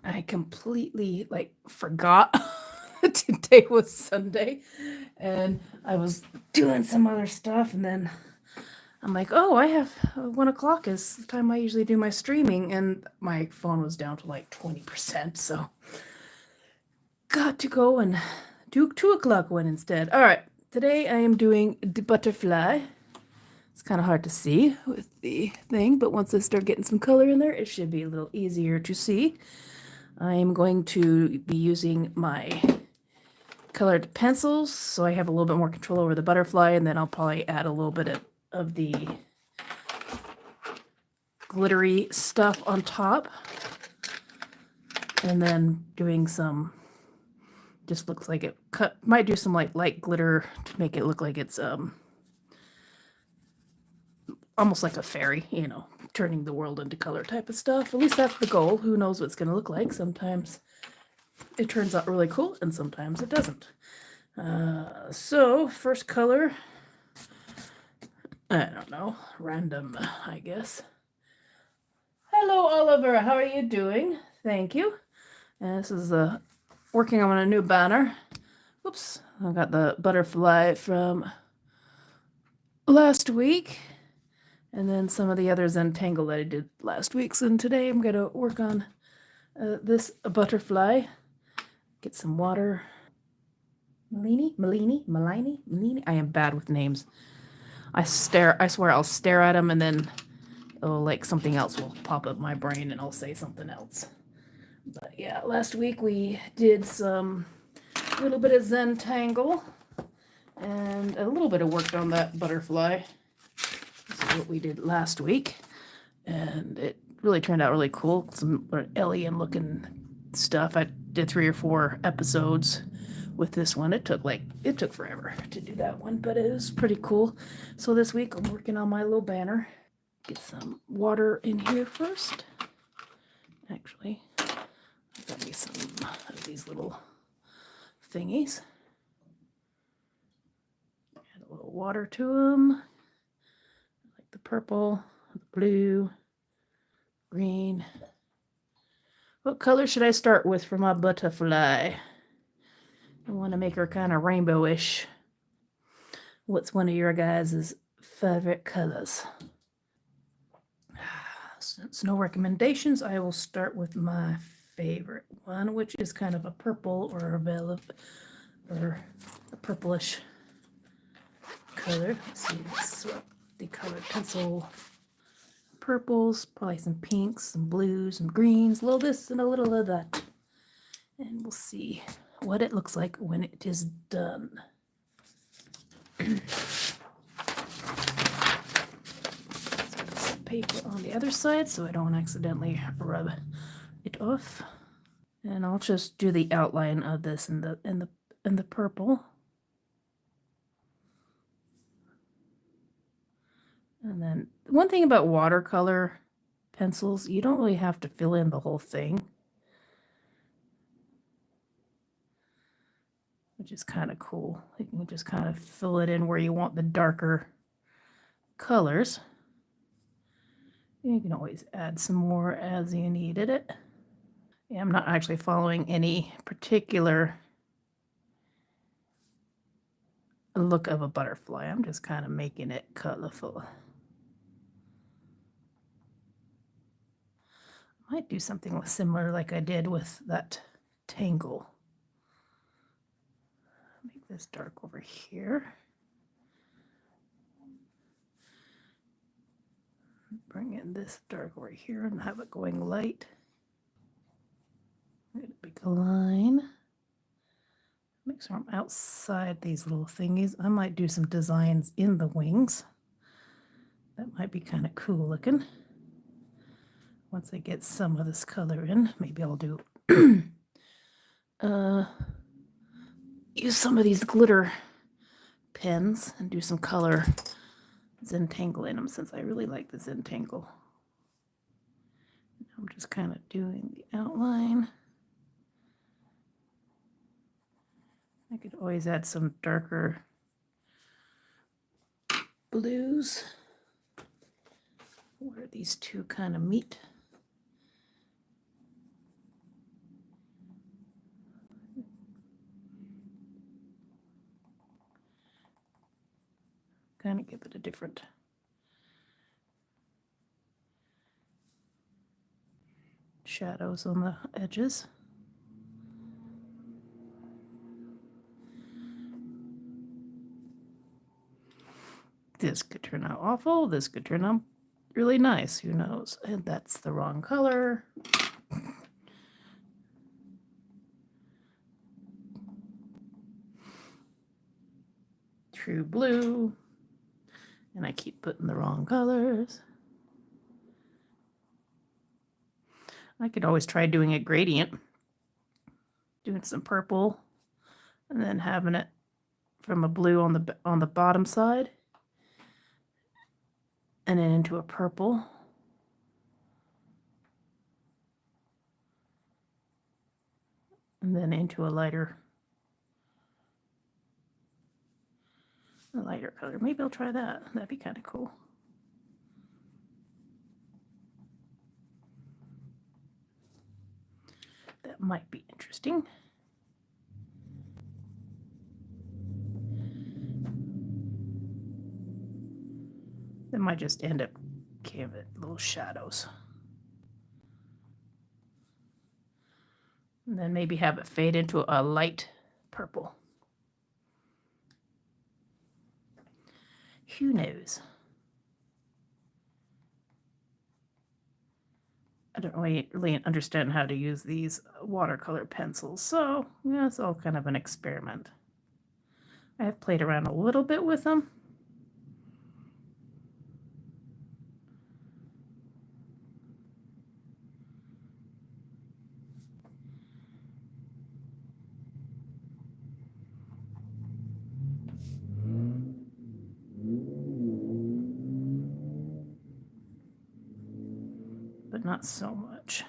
I completely like forgot today was Sunday and I was doing some other stuff and then I'm like, oh, I have 1 o'clock is the time I usually do my streaming, and my phone was down to like 20%. So got to go and do 2 o'clock one instead. All right, today I am doing the butterfly. It's kind of hard to see with the thing, but once I start getting some color in there, it should be a little easier to see. I'm going to be using my colored pencils, so I have a little bit more control over the butterfly, and then I'll probably add a little bit of the glittery stuff on top. And then doing some, just looks like it might do some like light glitter to make it look like it's almost like a fairy, turning the world into color type of stuff. At least that's the goal. Who knows what it's going to look like. Sometimes it turns out really cool and sometimes it doesn't. So first color, I don't know, random, I guess. Hello, Oliver. How are you doing? Thank you. And this is working on a new banner. Oops, I got the butterfly from last week. And then some of the others Zentangle that I did last week. So today I'm going to work on this butterfly. Get some water. Malini. I am bad with names. I swear I'll stare at them and then like something else will pop up my brain and I'll say something else. But yeah, last week we did some little bit of Zentangle and a little bit of work on that butterfly. This is what we did last week, and it really turned out really cool. Some alien looking stuff. I did 3 or 4 episodes with this one. It took forever to do that one, but it was pretty cool. So this week I'm working on my little banner. Get some water in here first. Actually, I've got me some of these little thingies. Add a little water to them. Like the purple, the blue, green. What color should I start with for my butterfly? I want to make her kind of rainbowish. What's one of your guys' favorite colors? Since no recommendations, I will start with my favorite one, which is kind of a purple or a velvet or a purplish color. Let's see, let's swap the colored pencil. Purples, probably some pinks, some blues, some greens, a little this and a little of that. And we'll see what it looks like when it is done. Paper on the other side so I don't accidentally rub it off. And I'll just do the outline of this in the purple. And then one thing about watercolor pencils, you don't really have to fill in the whole thing, which is kind of cool. You can just kind of fill it in where you want the darker colors. You can always add some more as you needed it. Yeah, I'm not actually following any particular look of a butterfly. I'm just kind of making it colorful. I might do something similar like I did with that tangle. Make this dark over here. Bring in this dark over here and have it going light. Get a big line. Make sure I'm outside these little thingies. I might do some designs in the wings. That might be kind of cool looking. Once I get some of this color in, maybe I'll do use some of these glitter pens and do some color Zentangle in them since I really like the Zentangle. I'm just kind of doing the outline. I could always add some darker blues where these two kind of meet. kind of give it a different shadows on the edges. This could turn out awful. This could turn out really nice. Who knows? And that's the wrong color. True blue. And I keep putting the wrong colors. I could always try doing a gradient. Doing some purple and then having it from a blue on the bottom side and then into a purple. And then into a lighter color. Maybe I'll try that. That'd be kind of cool. That might be interesting. That might just end up giving it little shadows. And then maybe have it fade into a light purple. Who knows? I don't really understand how to use these watercolor pencils, so yeah, it's all kind of an experiment. I have played around a little bit with them. But not so much.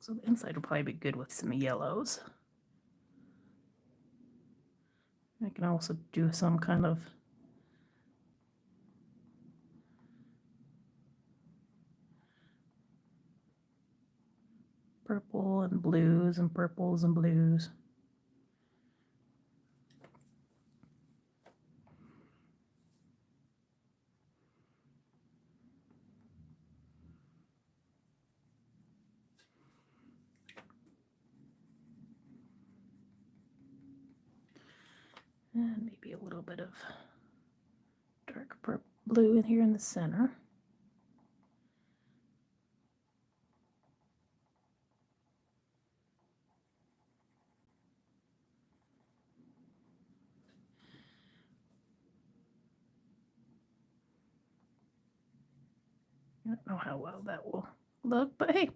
So the inside will probably be good with some yellows. I can also do some kind of purple and blues and purples and blues. And maybe a little bit of dark purple blue in here in the center. I don't know how well that will look, but hey.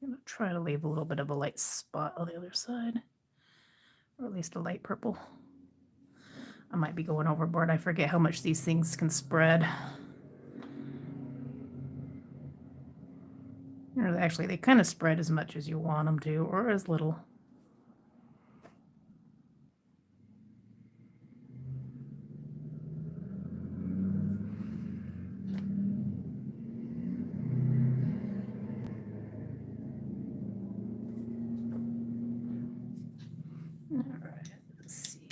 I'm going to try to leave a little bit of a light spot on the other side, or at least a light purple. I might be going overboard. I forget how much these things can spread. Or actually, they kind of spread as much as you want them to, or as little. Alright, let's see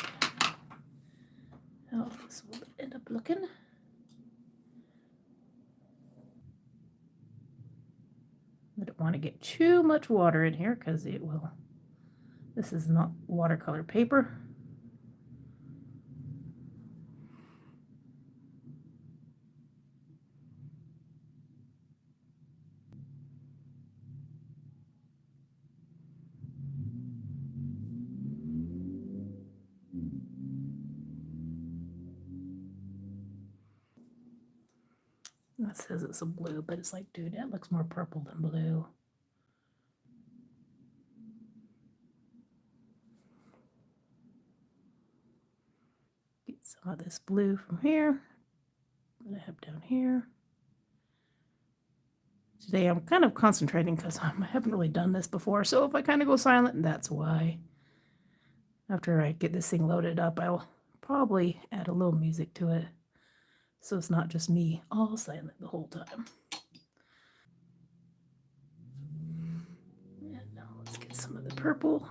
how this will end up looking. I don't want to get too much water in here because it will. This is not watercolor paper. That says it's a blue, but it's like, dude, that looks more purple than blue. some of this blue from here that I have down here. Today I'm kind of concentrating because I haven't really done this before, so if I kind of go silent, that's why. After I get this thing loaded up, I'll probably add a little music to it, so it's not just me all silent the whole time. And now let's get some of the purple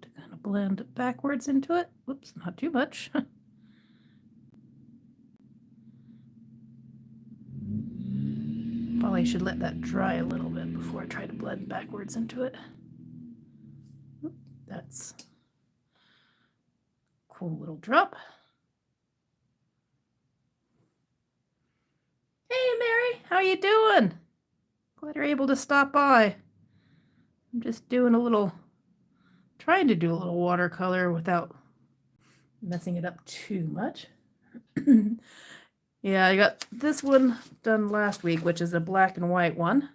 to kind of blend backwards into it. Whoops, not too much. Probably should let that dry a little bit before I try to blend backwards into it. That's a cool little drop. Hey Mary, how you doing? Glad you're able to stop by. I'm just doing trying to do a little watercolor without messing it up too much. Yeah, I got this one done last week, which is a black and white one.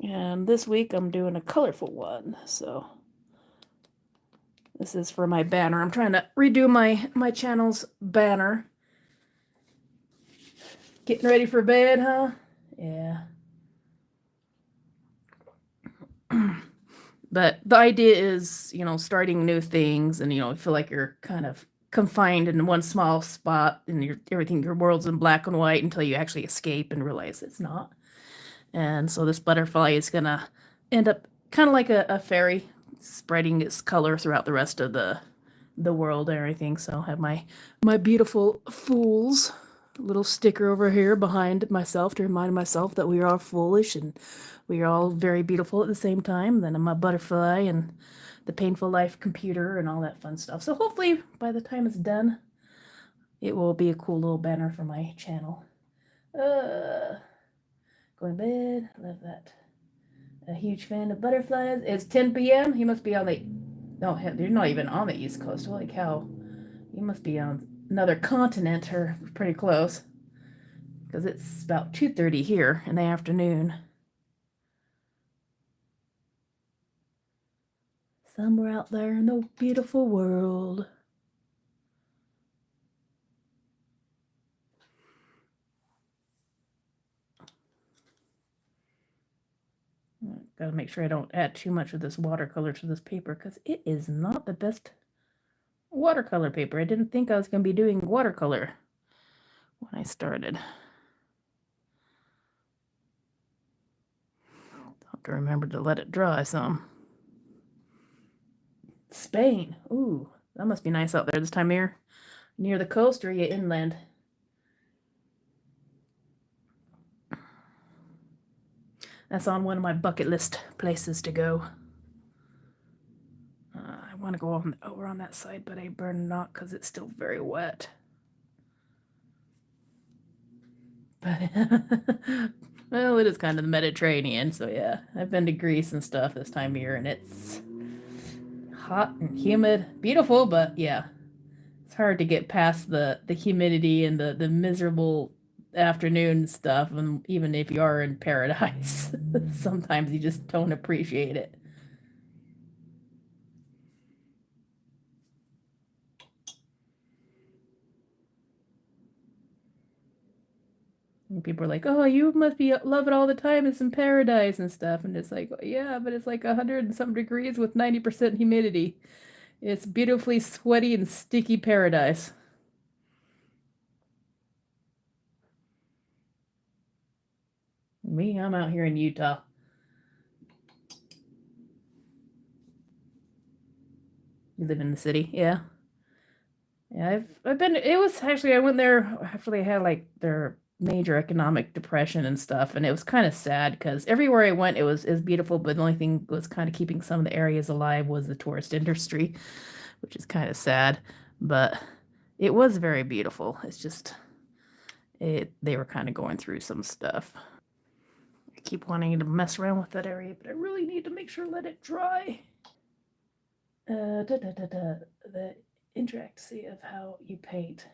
And this week I'm doing a colorful one, so this is for my banner. I'm trying to redo my channel's banner. Getting ready for bed, huh? Yeah. But the idea is, starting new things and, you feel like you're kind of confined in one small spot and your world's in black and white until you actually escape and realize it's not. And so this butterfly is going to end up kind of like a fairy, spreading its color throughout the rest of the world and everything. So I have my beautiful fools little sticker over here behind myself to remind myself that we are all foolish and we are all very beautiful at the same time. Then I'm my butterfly and the painful life computer and all that fun stuff. So hopefully by the time it's done, it will be a cool little banner for my channel. Going to bed. Love that. A huge fan of butterflies. It's 10 p.m. He must be on the... No, you're not even on the East Coast. Holy cow. You must be on another continent or pretty close. Because it's about 2:30 here in the afternoon. Somewhere out there in the beautiful world. Gotta make sure I don't add too much of this watercolor to this paper because it is not the best watercolor paper. I didn't think I was going to be doing watercolor when I started. I'll have to remember to let it dry some. Spain. Ooh, that must be nice out there this time of year. Near the coast or are you inland? That's on one of my bucket list places to go. I want to go over on that side, but I better not because it's still very wet. But well, it is kind of the Mediterranean, so yeah. I've been to Greece and stuff this time of year, and it's hot and humid. Beautiful, but yeah. It's hard to get past the humidity and the miserable afternoon stuff, and even if you are in paradise, sometimes you just don't appreciate it. And people are like, "Oh, you must be love it all the time. It's in paradise and stuff." And it's like, yeah, but it's like 100 and some degrees with 90% humidity. It's beautifully sweaty and sticky paradise. Me, I'm out here in Utah. You live in the city, yeah. Yeah, I've been. It was actually I went there after they had like their major economic depression and stuff, and it was kind of sad because everywhere I went, it was beautiful, but the only thing that was kind of keeping some of the areas alive was the tourist industry, which is kind of sad. But it was very beautiful. It's just they were kind of going through some stuff. I keep wanting to mess around with that area, but I really need to make sure let it dry. The intricacy of how you paint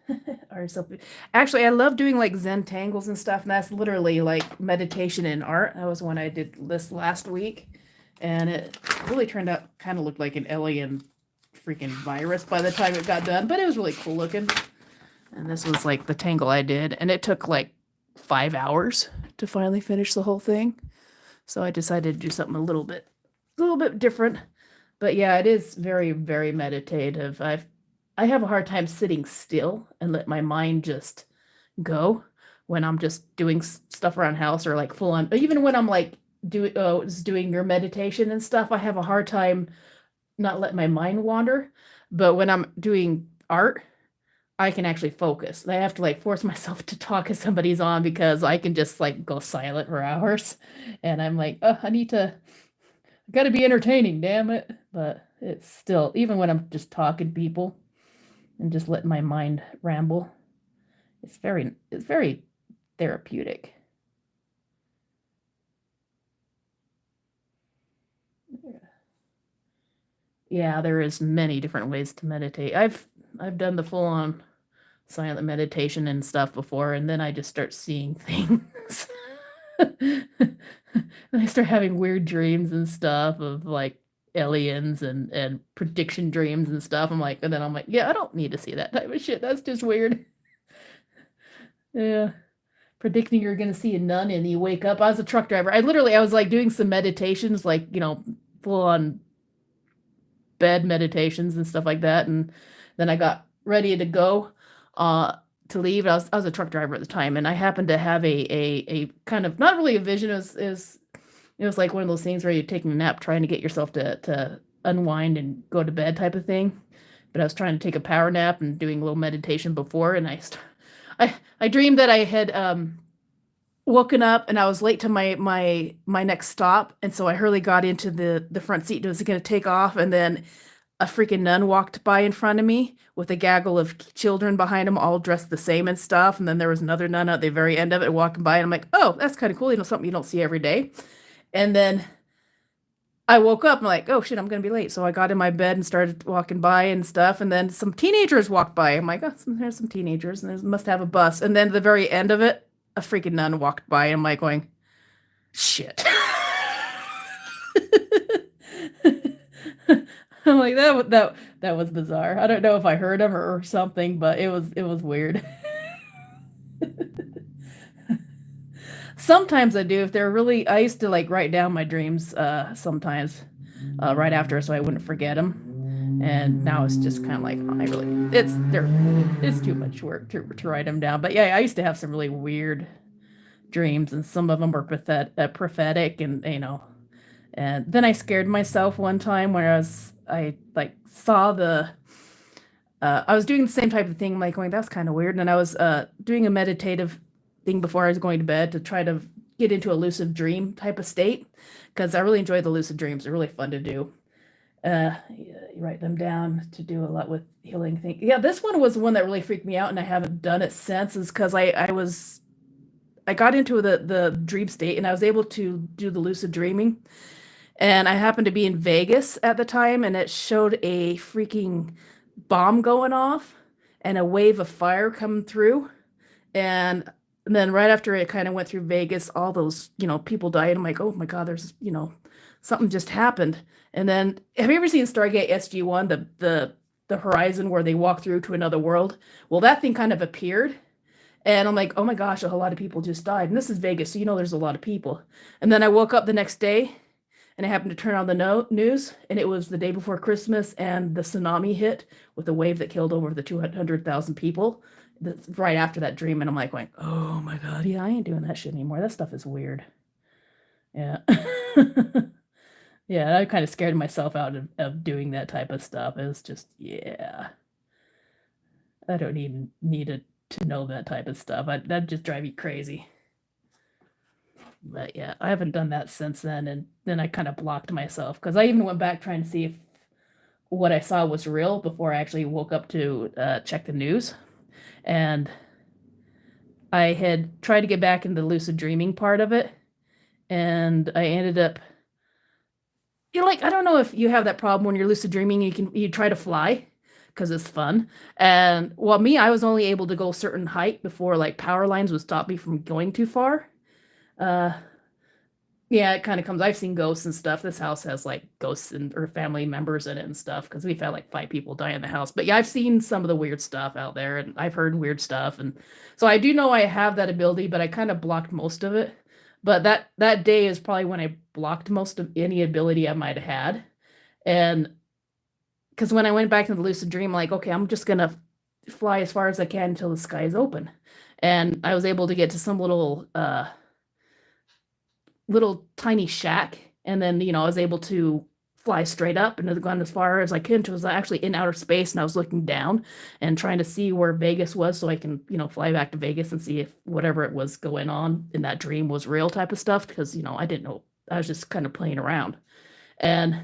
or something. Actually, I love doing like Zen tangles and stuff, and that's literally like meditation and art. That was one I did this last week, and it really turned out kind of looked like an alien freaking virus by the time it got done, but it was really cool looking. And this was like the tangle I did, and it took like 5 hours to finally finish the whole thing. So I decided to do something a little bit different. But yeah, it is very, very meditative. I have a hard time sitting still and let my mind just go when I'm just doing stuff around house or like full on, even when I'm like doing your meditation and stuff, I have a hard time not letting my mind wander. But when I'm doing art, I can actually focus. I have to like force myself to talk if somebody's on because I can just like go silent for hours. And I'm like, oh, I gotta be entertaining, damn it. But it's still, even when I'm just talking to people and just letting my mind ramble, it's very therapeutic. Yeah, there is many different ways to meditate. I've done the full on silent meditation and stuff before, and then I just start seeing things. And I start having weird dreams and stuff of like aliens and prediction dreams and stuff. And then I'm like, yeah, I don't need to see that type of shit. That's just weird. Yeah. Predicting you're gonna see a nun and you wake up. I was a truck driver. I was like doing some meditations, like, full on bed meditations and stuff like that. And then I got ready to go to leave. I was a truck driver at the time, and I happened to have a kind of, not really a vision. It was like one of those things where you're taking a nap, trying to get yourself to unwind and go to bed type of thing. But I was trying to take a power nap and doing a little meditation before, and I dreamed that I had woken up and I was late to my next stop, and so I hurriedly got into the front seat and was going to take off, and then a freaking nun walked by in front of me with a gaggle of children behind them, all dressed the same and stuff. And then there was another nun at the very end of it walking by, and I'm like, oh, that's kind of cool. Something you don't see every day. And then I woke up, I'm like, oh shit, I'm gonna be late. So I got in my bed and started walking by and stuff. And then some teenagers walked by. I'm like, oh, there's some teenagers, and they must have a bus. And then at the very end of it, a freaking nun walked by. And I'm like going, shit. I'm like, that was bizarre. I don't know if I heard him or something, but it was weird. Sometimes I do. If they're really, I used to like write down my dreams sometimes right after, so I wouldn't forget them. And now it's just kind of like, it's too much work to write them down. But yeah, I used to have some really weird dreams, and some of them were prophetic, and and then I scared myself one time where I like saw I was doing the same type of thing, like going, that's kind of weird. And I was doing a meditative thing before I was going to bed to try to get into a lucid dream type of state, because I really enjoy the lucid dreams. They're really fun to do. You write them down to do a lot with healing things. Yeah, this one was the one that really freaked me out, and I haven't done it since, is because I got into the dream state, and I was able to do the lucid dreaming. And I happened to be in Vegas at the time, and it showed a freaking bomb going off and a wave of fire coming through. And then right after it kind of went through Vegas, all those, people died. I'm like, oh my God, there's, something just happened. And then, have you ever seen Stargate SG-1, the horizon where they walk through to another world? Well, that thing kind of appeared. And I'm like, oh my gosh, a lot of people just died. And this is Vegas, so there's a lot of people. And then I woke up the next day, and I happened to turn on the news, and it was the day before Christmas, and the tsunami hit with a wave that killed over the 200,000 people. That's right after that dream, and I'm like going, oh my God, yeah, I ain't doing that shit anymore. That stuff is weird. Yeah. Yeah, I kind of scared myself out of doing that type of stuff. It was just, yeah. I don't need to know that type of stuff. That'd just drive you crazy. But yeah, I haven't done that since then, and then I kind of blocked myself, because I even went back trying to see if what I saw was real before I actually woke up to check the news. And I had tried to get back into the lucid dreaming part of it, and I ended up, I don't know if you have that problem when you're lucid dreaming, you try to fly because it's fun. And well, I was only able to go a certain height before like power lines would stop me from going too far. Yeah, it kind of comes. I've seen ghosts and stuff. This house has like ghosts and or family members in it and stuff because we've had like 5 people die in the house. But yeah, I've seen some of the weird stuff out there and I've heard weird stuff. And so I do know I have that ability, but I kind of blocked most of it. But that day is probably when I blocked most of any ability I might have had. And because when I went back to the lucid dream, like, okay, I'm just gonna fly as far as I can until the sky is open. And I was able to get to some little tiny shack, and then I was able to fly straight up and have gone as far as I could until I was actually in outer space, and I was looking down and trying to see where Vegas was so I can fly back to Vegas and see if whatever it was going on in that dream was real type of stuff, because I didn't know. I was just kind of playing around. And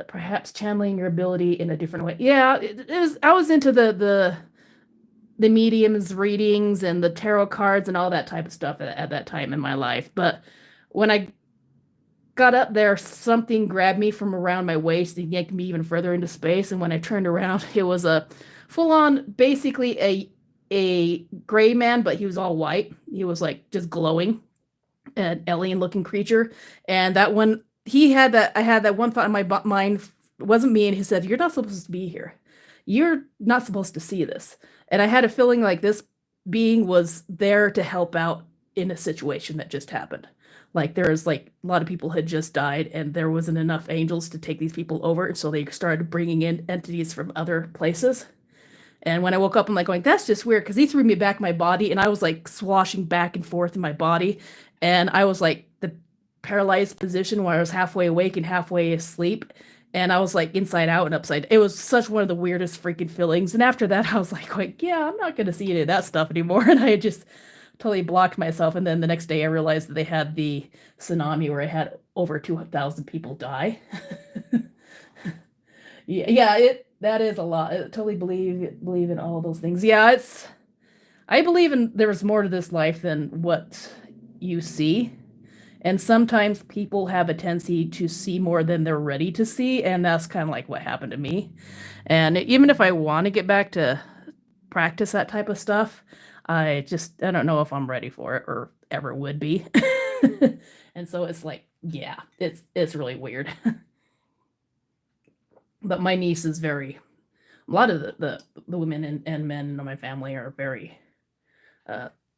perhaps channeling your ability in a different way. Yeah, I was into the mediums readings and the tarot cards and all that type of stuff at that time in my life. But when I got up there, something grabbed me from around my waist and yanked me even further into space. And when I turned around, it was a full-on, basically a gray man, but he was all white. He was like just glowing, an alien-looking creature. And that one, I had that one thought in my mind, it wasn't me, and he said, "You're not supposed to be here. You're not supposed to see this." And I had a feeling like this being was there to help out in a situation that just happened. Like there was like a lot of people had just died and there wasn't enough angels to take these people over. And so they started bringing in entities from other places. And when I woke up, I'm like going, that's just weird, because he threw me back in my body and I was like swashing back and forth in my body. And I was like the paralyzed position where I was halfway awake and halfway asleep. And I was like inside out and upside. It was such one of the weirdest freaking feelings. And after that, I was like, yeah, I'm not going to see any of that stuff anymore. And I had just totally blocked myself. And then the next day I realized that they had the tsunami where I had over 2,000 people die. Yeah, that is a lot. I totally believe in all those things. Yeah, I believe there's more to this life than what you see. And sometimes people have a tendency to see more than they're ready to see, and that's kind of like what happened to me. And even if I want to get back to practice that type of stuff, I don't know if I'm ready for it or ever would be. And so it's like, yeah, it's really weird. But my niece is a lot of the women and men in my family are very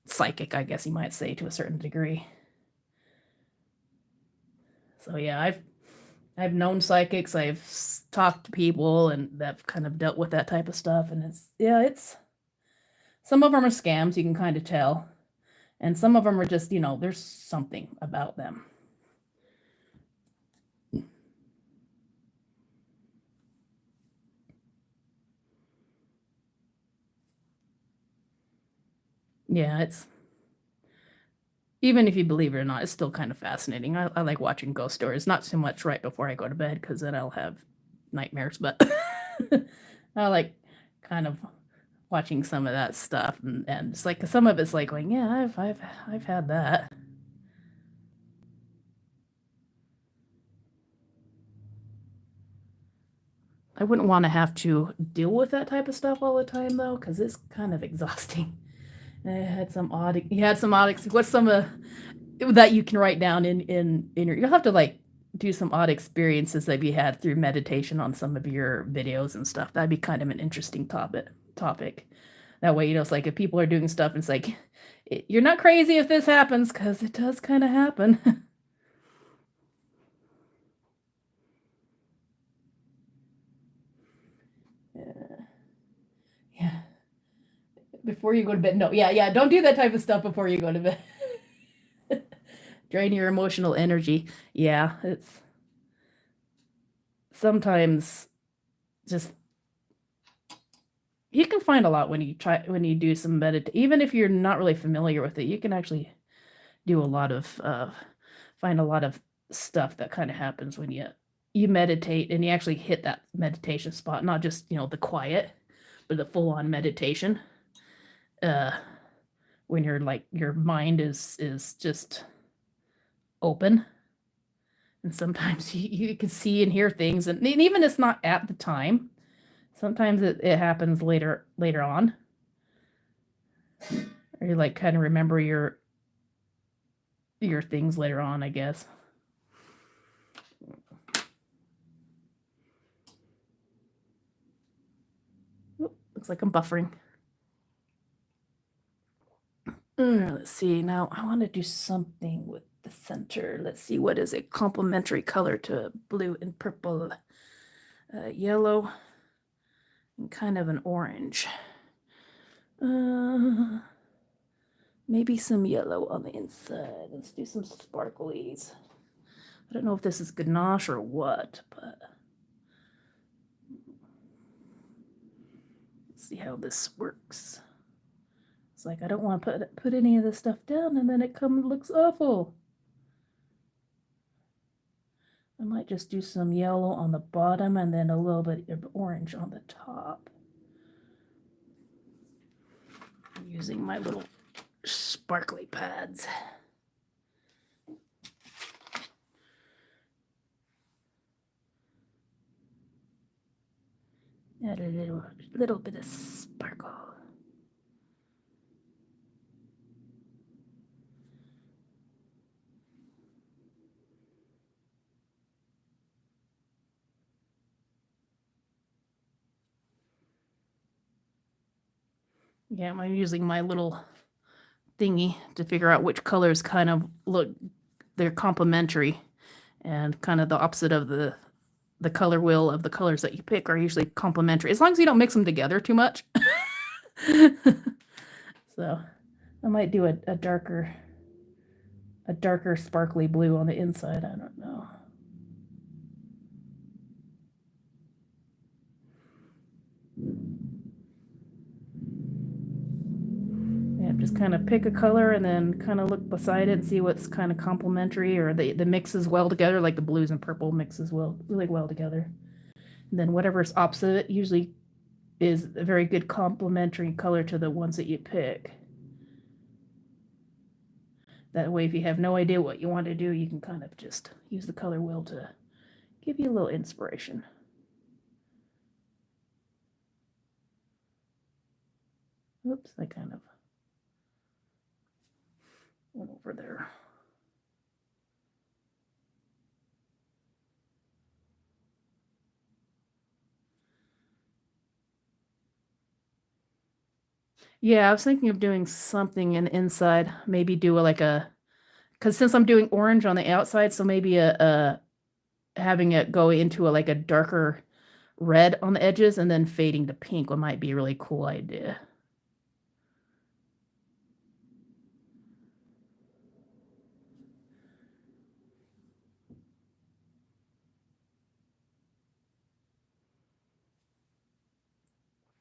psychic, I guess you might say, to a certain degree. So yeah, I've known psychics, I've talked to people, and that kind of dealt with that type of stuff. And it's some of them are scams, you can kind of tell, and some of them are just there's something about them. Yeah, it's even if you believe it or not, it's still kind of fascinating. I like watching ghost stories, not so much right before I go to bed because then I'll have nightmares, but I like kind of watching some of that stuff, and it's like some of it's like going, yeah, I've had that. I wouldn't want to have to deal with that type of stuff all the time though, because it's kind of exhausting. I had some odd. You had some odd. What's some that you can write down in your? You'll have to like do some odd experiences that you had through meditation on some of your videos and stuff. That'd be kind of an interesting topic. That way, it's like if people are doing stuff, it's like you're not crazy if this happens, because it does kind of happen. Yeah. Before you go to bed. No, yeah. Don't do that type of stuff before you go to bed. Drain your emotional energy. Yeah, it's sometimes just you can find a lot when you do some even if you're not really familiar with it, you can actually do a lot of find a lot of stuff that kind of happens when you meditate and you actually hit that meditation spot, not just the quiet, but the full-on meditation. When you're like your mind is just open, and sometimes you can see and hear things, and even it's not at the time. Sometimes it happens later on, or you like kind of remember your things later on, I guess. Oop, looks like I'm buffering. Let's see. Now I want to do something with the center. Let's see, what is a complementary color to blue and purple? Yellow and kind of an orange. Maybe some yellow on the inside. Let's do some sparklies. I don't know if this is ganache or what, but let's see how this works. It's like I don't want to put any of this stuff down and then it looks awful. I might just do some yellow on the bottom and then a little bit of orange on the top. I'm using my little sparkly pads. Add a little bit of sparkle. Yeah, I'm using my little thingy to figure out which colors kind of look, they're complementary, and kind of the opposite of the color wheel of the colors that you pick are usually complementary, as long as you don't mix them together too much. So I might do a darker sparkly blue on the inside. I don't know. Yeah, just kind of pick a color and then kind of look beside it and see what's kind of complementary, or the mixes well together, like the blues and purple mixes really well together. And then whatever's opposite usually is a very good complementary color to the ones that you pick. That way, if you have no idea what you want to do, you can kind of just use the color wheel to give you a little inspiration. Oops, I kind of went over there. Yeah, I was thinking of doing something inside, maybe do because since I'm doing orange on the outside, so maybe having it go into like a darker red on the edges and then fading to pink might be a really cool idea.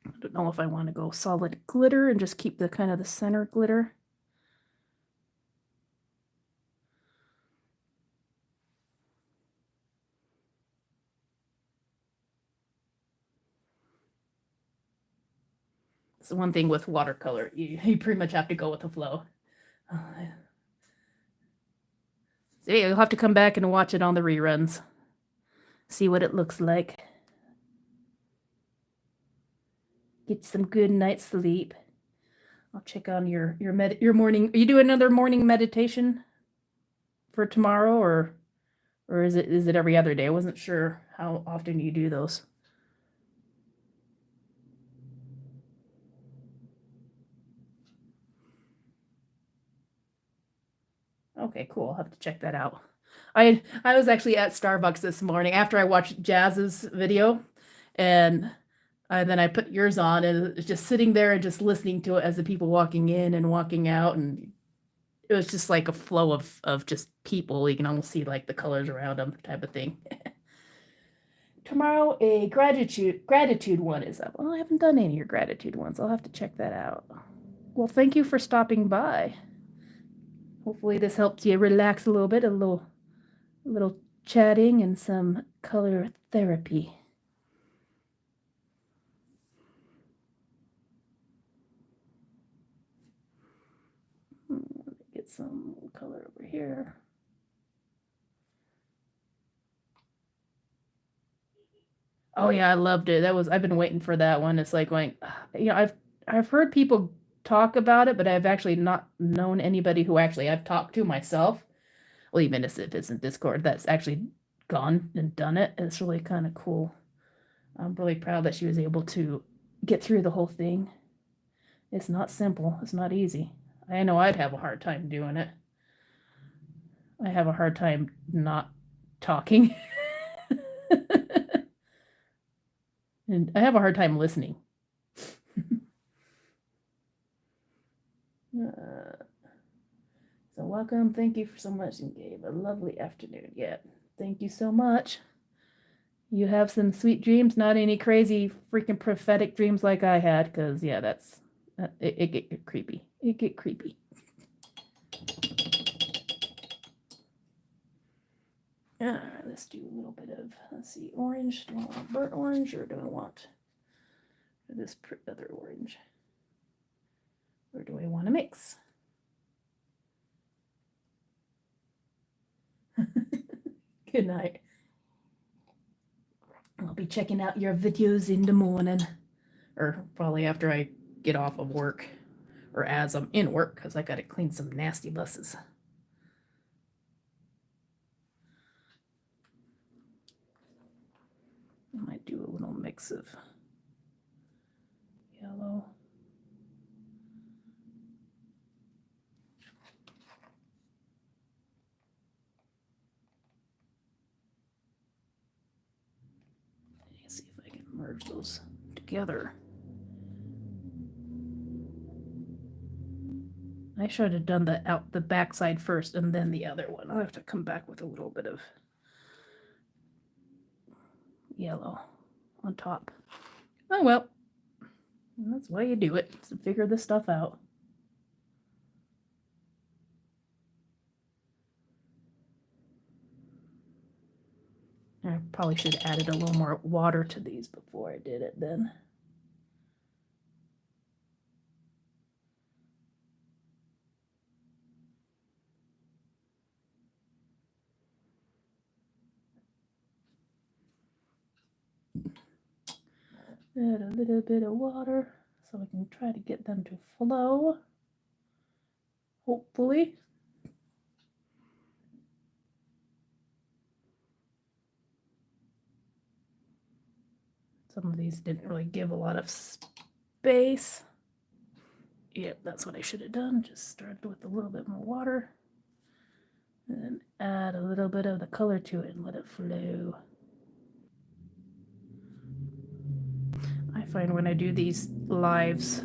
I don't know if I want to go solid glitter and just keep the kind of the center glitter. It's the one thing with watercolor, you pretty much have to go with the flow. So yeah, you'll have to come back and watch it on the reruns. See what it looks like. Get some good night's sleep. I'll check on your morning. Are you doing another morning meditation for tomorrow, or is it every other day? I wasn't sure how often you do those. Okay, cool. I'll have to check that out. I was actually at Starbucks this morning after I watched Jazz's video, and then I put yours on, and it's just sitting there and just listening to it as the people walking in and walking out, and it was just like a flow of just people. You can almost see like the colors around them, type of thing. Tomorrow, a gratitude one is up. Well, I haven't done any of your gratitude ones. I'll have to check that out. Well, thank you for stopping by. Hopefully this helps you relax a little bit, a little chatting and some color therapy. Get some color over here. Oh yeah, I loved it. I've been waiting for that one. It's like going, I've heard people talk about it, but I've actually not known anybody who actually I've talked to myself well, even if it's in Discord, that's actually gone and done it. It's really kind of cool. I'm really proud that she was able to get through the whole thing. It's not simple. It's not easy. I know I'd have a hard time doing it. I have a hard time not talking. And I have a hard time listening. So welcome. Thank you for so much and gave a lovely afternoon. Yeah. Thank you so much. You have some sweet dreams, not any crazy freaking prophetic dreams like I had, because yeah, that's it get creepy. It get creepy. All right, let's do a little bit of, let's see, orange. Do I want burnt orange or do I want this other orange? Or do I want to mix? Good night. I'll be checking out your videos in the morning, or probably after I get off of work, or as I'm in work, because I got to clean some nasty buses. I might do a little mix of yellow. Let's see if I can merge those together. I should have done the backside first and then the other one. I'll have to come back with a little bit of yellow on top. Oh well, that's why you do it, to figure this stuff out. I probably should have added a little more water to these before I did it then. Add a little bit of water so I can try to get them to flow. Hopefully. Some of these didn't really give a lot of space. Yep, that's what I should have done. Just started with a little bit more water. And then add a little bit of the color to it and let it flow. I find when I do these lives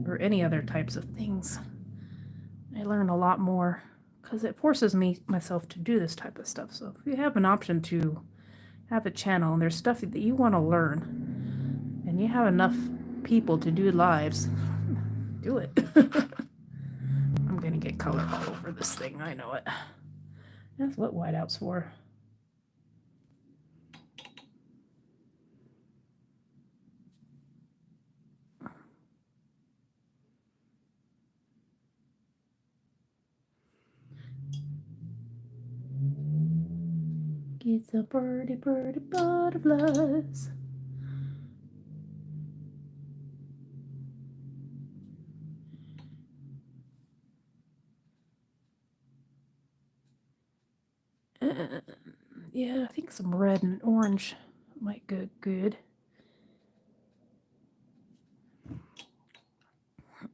or any other types of things, I learn a lot more because it forces myself to do this type of stuff. So if you have an option to have a channel and there's stuff that you want to learn and you have enough people to do lives, do it. I'm gonna get color all over this thing, I know it. That's what whiteout's for. Get some pretty butterflies. Yeah, I think some red and orange might go good.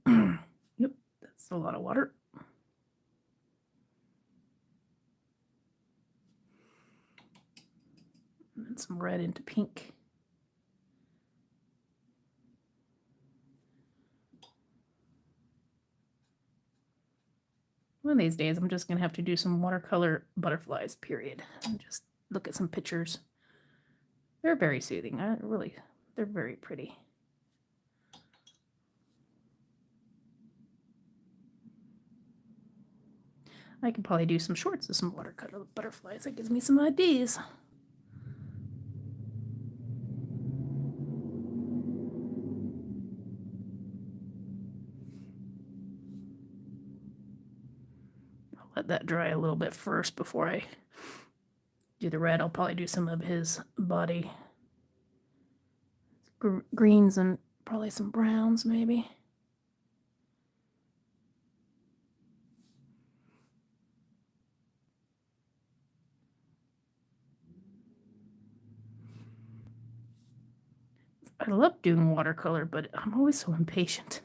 Yep, that's a lot of water. And some red into pink. One of these days, I'm just going to have to do some watercolor butterflies, period. And just look at some pictures. They're very soothing. They're very pretty. I can probably do some shorts of some watercolor butterflies. That gives me some ideas. Let that dry a little bit first before I do the red. I'll probably do some of his body greens and probably some browns maybe. I love doing watercolor, but I'm always so impatient.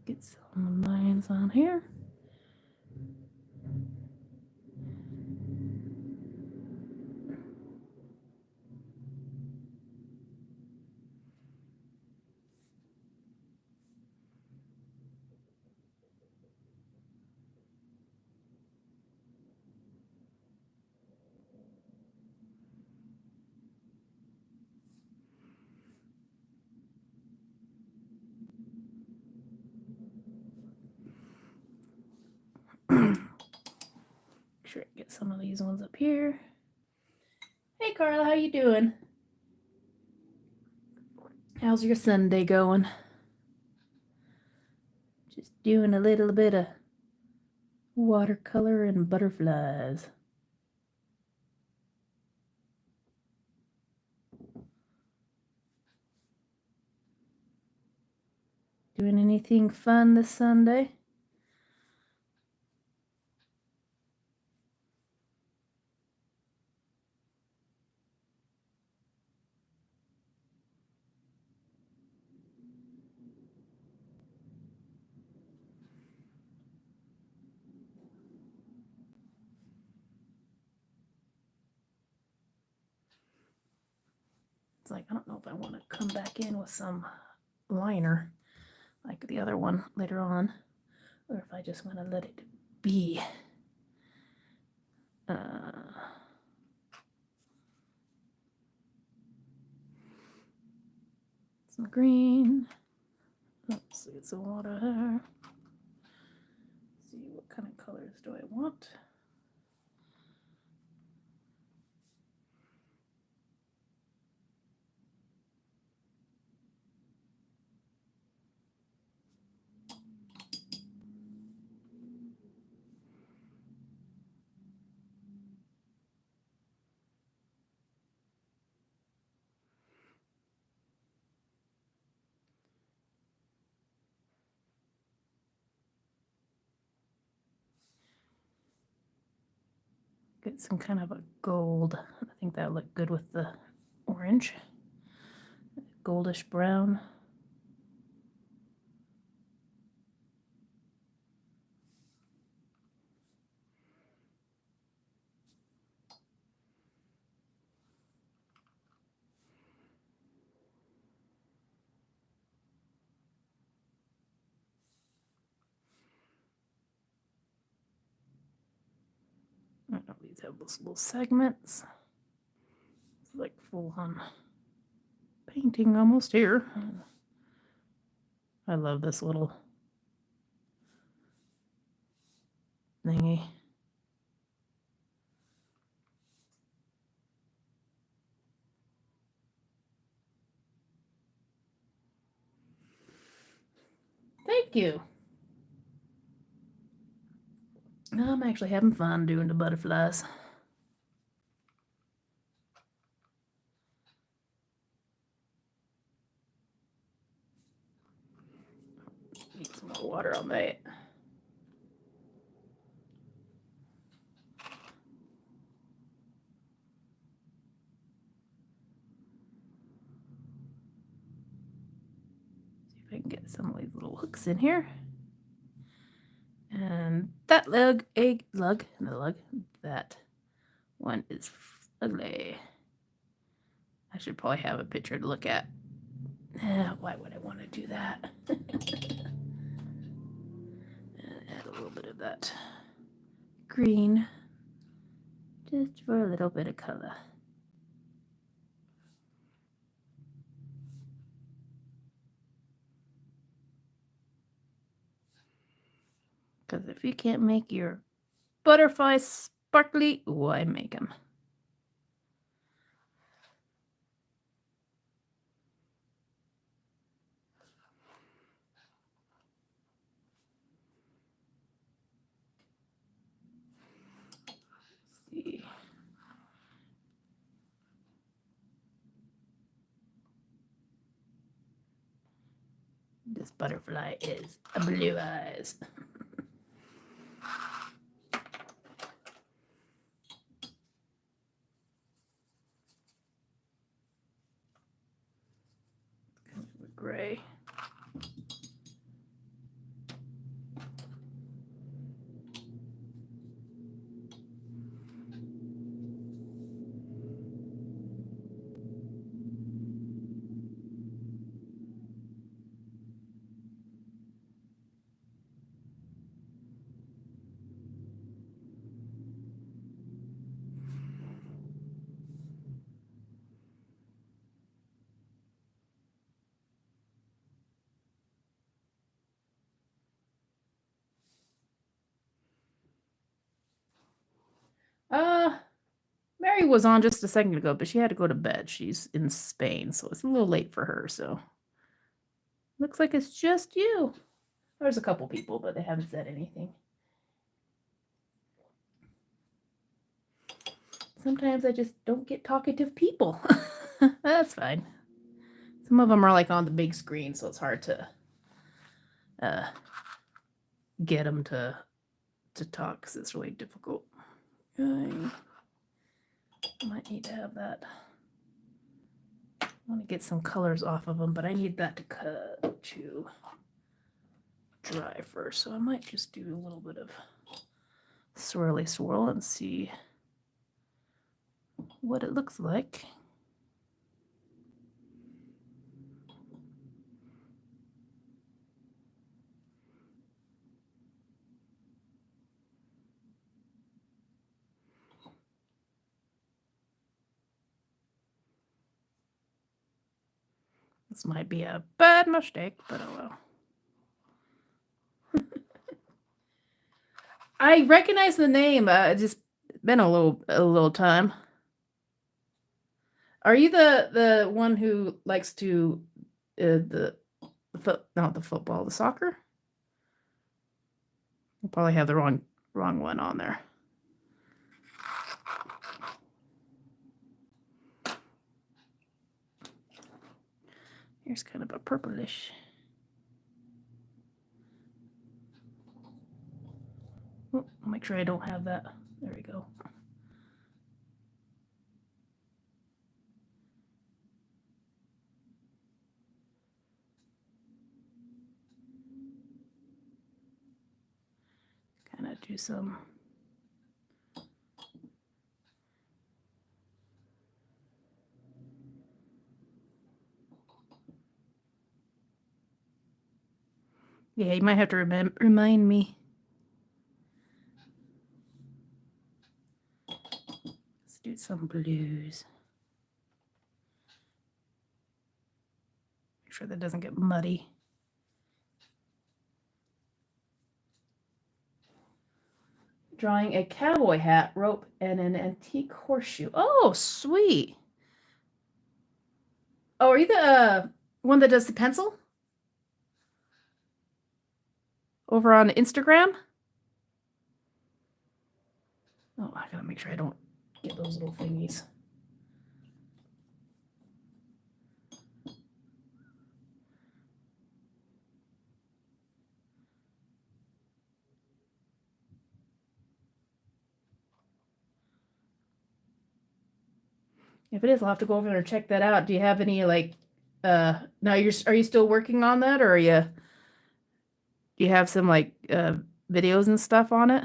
Get some lines on here. Sure, get some of these ones up here. Hey Carla, how you doing? How's your Sunday going? Just doing a little bit of watercolor and butterflies. Doing anything fun this Sunday? It's like, I don't know if I want to come back in with some liner like the other one later on, or if I just want to let it be. Some green. Let's see, some water. See what kind of colors do I want. Get some kind of a gold. I think that'll look good with the orange. Goldish brown. These have those little segments. It's like full on painting almost here. I love this little thingy. Thank you. I'm actually having fun doing the butterflies. Need some more water on that. See if I can get some of these little hooks in here. And that that one is ugly. I should probably have a picture to look at. Why would I want to do that? And add a little bit of that green, just for a little bit of color. Because if you can't make your butterflies sparkly, why make them? This butterfly is a blue eyes. Gray. Mary was on just a second ago, but she had to go to bed. She's in Spain, so it's a little late for her, so looks like it's just you. There's a couple people, but they haven't said anything. Sometimes I just don't get talkative people. That's fine. Some of them are like on the big screen, so it's hard to get them to talk because it's really difficult. I might need to have that. I want to get some colors off of them, but I need that to dry first. So I might just do a little bit of swirly swirl and see what it looks like. This might be a bad mistake, but oh well. I recognize the name. It's just been a little time. Are you the one who likes to the football, the soccer? You probably have the wrong one on there. Here's kind of a purplish. Oh, I'll make sure I don't have that. There we go. Kind of do some. Yeah, you might have to remind me. Let's do some blues. Make sure that doesn't get muddy. Drawing a cowboy hat, rope, and an antique horseshoe. Oh, sweet. Oh, are you the one that does the pencil? Over on Instagram? Oh, I gotta make sure I don't get those little thingies. If it is, I'll have to go over there and check that out. Do you have any like now are you still working on that, or do you have some like videos and stuff on it?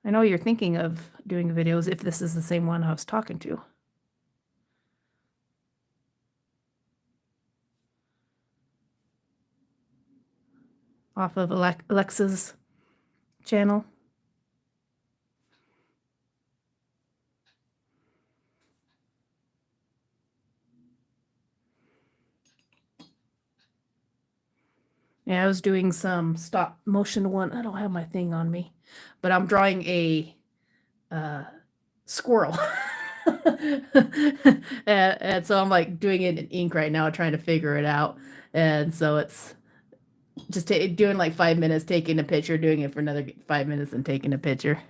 I know you're thinking of doing videos if this is the same one I was talking to. Off of Alexa's channel. Yeah, I was doing some stop motion one. I don't have my thing on me, but I'm drawing a squirrel. and so I'm like doing it in ink right now, trying to figure it out. And so it's just doing like 5 minutes, taking a picture, doing it for another 5 minutes and taking a picture.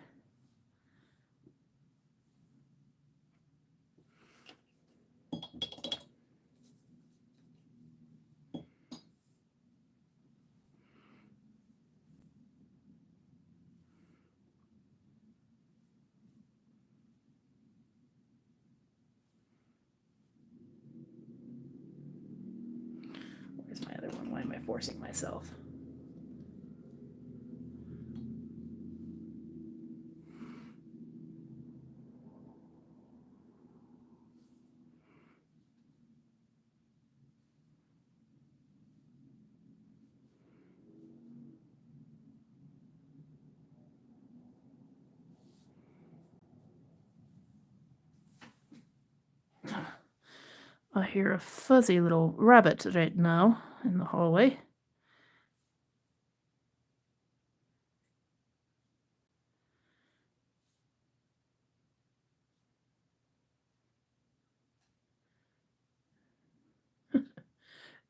forcing myself? I hear a fuzzy little rabbit right now in the hallway.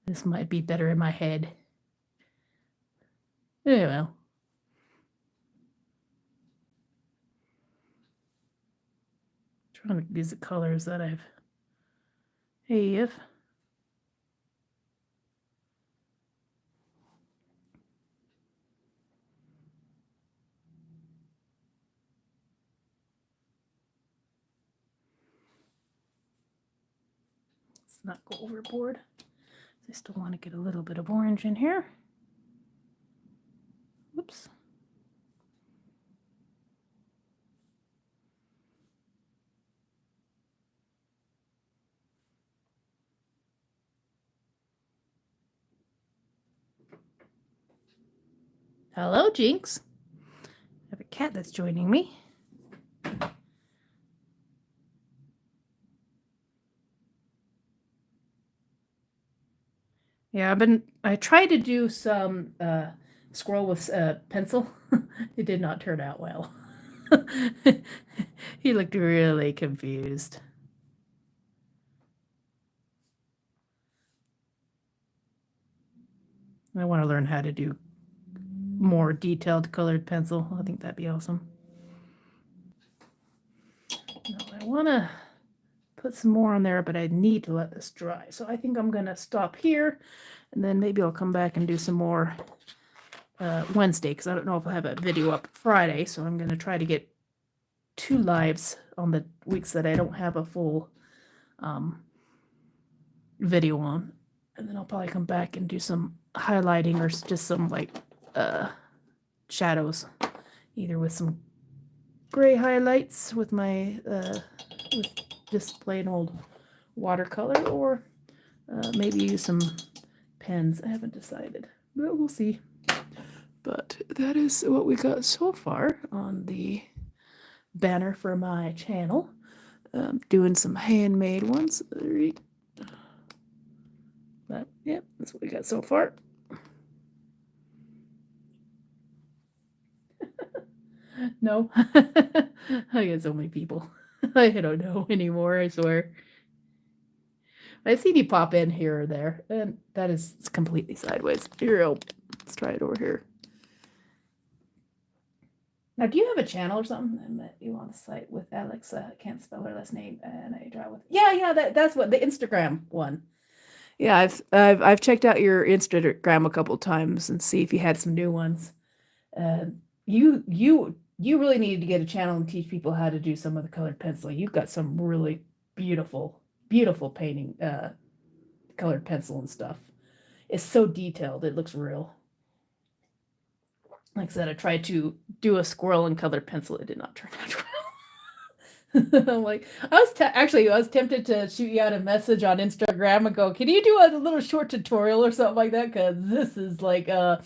This might be better in my head. Yeah, well. Trying to use the colors that I've. Hey, if. Let's not go overboard. I still want to get a little bit of orange in here. Whoops. Hello, Jinx. I have a cat that's joining me. Yeah, I tried to do some squirrel with pencil. It did not turn out well. He looked really confused. I want to learn how to do more detailed colored pencil. I think that'd be awesome. Now, I want to put some more on there, but I need to let this dry. So I think I'm going to stop here, and then maybe I'll come back and do some more Wednesday, because I don't know if I'll have a video up Friday. So I'm going to try to get 2 lives on the weeks that I don't have a full video on. And then I'll probably come back and do some highlighting or just some like shadows, either with some gray highlights with my with just plain old watercolor, or maybe use some pens. I haven't decided, but we'll see. But that is what we got so far on the banner for my channel. Doing some handmade ones. But yeah, that's what we got so far. No. I get so many people. I don't know anymore, I swear. I see you pop in here or there, and that is completely sideways. Here, let's try it over here. Now, do you have a channel or something that you on the site with Alex? I can't spell her last name, and I draw with. Yeah, that's what the Instagram one. Yeah, I've checked out your Instagram a couple times and see if you had some new ones. You really need to get a channel and teach people how to do some of the colored pencil. You've got some really beautiful painting, colored pencil and stuff. It's so detailed; it looks real. Like I said, I tried to do a squirrel in colored pencil. It did not turn out well. Like I was tempted to shoot you out a message on Instagram and go, "Can you do a little short tutorial or something like that?" Because this is like I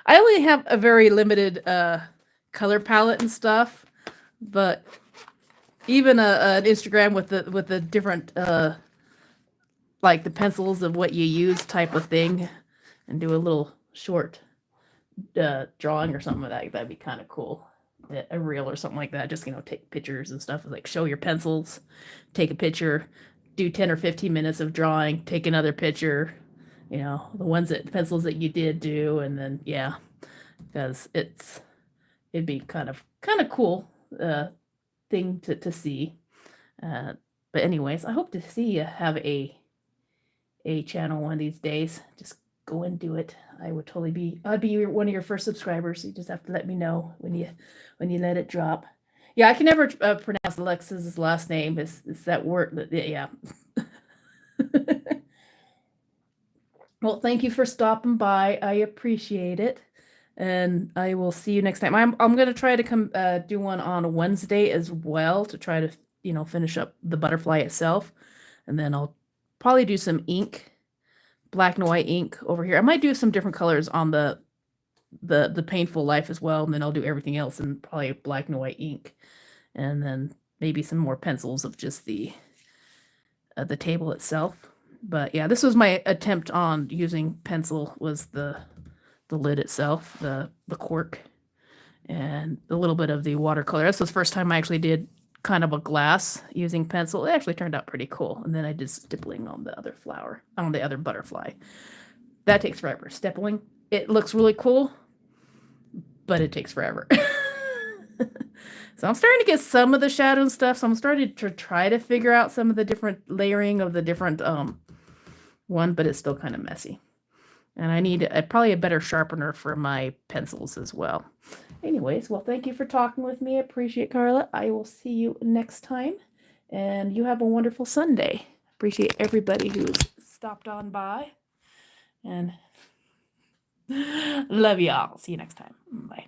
only have a very limited color palette and stuff, but even an Instagram with the different like the pencils of what you use type of thing, and do a little short drawing or something like that. That'd be kind of cool. A reel or something like that. Just take pictures and stuff. Like show your pencils, take a picture, do 10 or 15 minutes of drawing, take another picture. The pencils that you did do, and then yeah, because it'd be kind of cool thing to see. But anyways, I hope to see you have a channel one of these days. Just go and do it. I'd be one of your first subscribers. You just have to let me know when you let it drop. Yeah, I can never pronounce Alexis's last name. Is that word? Yeah. Well, thank you for stopping by. I appreciate it. And I will see you next time. I'm gonna try to come do one on Wednesday as well to try to, finish up the butterfly itself. And then I'll probably do some ink, black and white ink over here. I might do some different colors on the painful life as well, and then I'll do everything else in probably black and white ink. And then maybe some more pencils of just the table itself. But yeah, this was my attempt on using pencil, was the lid itself, the cork, and a little bit of the watercolor. This was the first time I actually did kind of a glass using pencil. It actually turned out pretty cool. And then I did stippling on the other flower, on the other butterfly. That takes forever. Stippling, it looks really cool, but it takes forever. So I'm starting to get some of the shadow and stuff. So I'm starting to try to figure out some of the different layering of the different one, but it's still kind of messy. And I need probably a better sharpener for my pencils as well. Anyways, well, thank you for talking with me. I appreciate Carla. I will see you next time. And you have a wonderful Sunday. Appreciate everybody who's stopped on by. And love y'all. See you next time. Bye.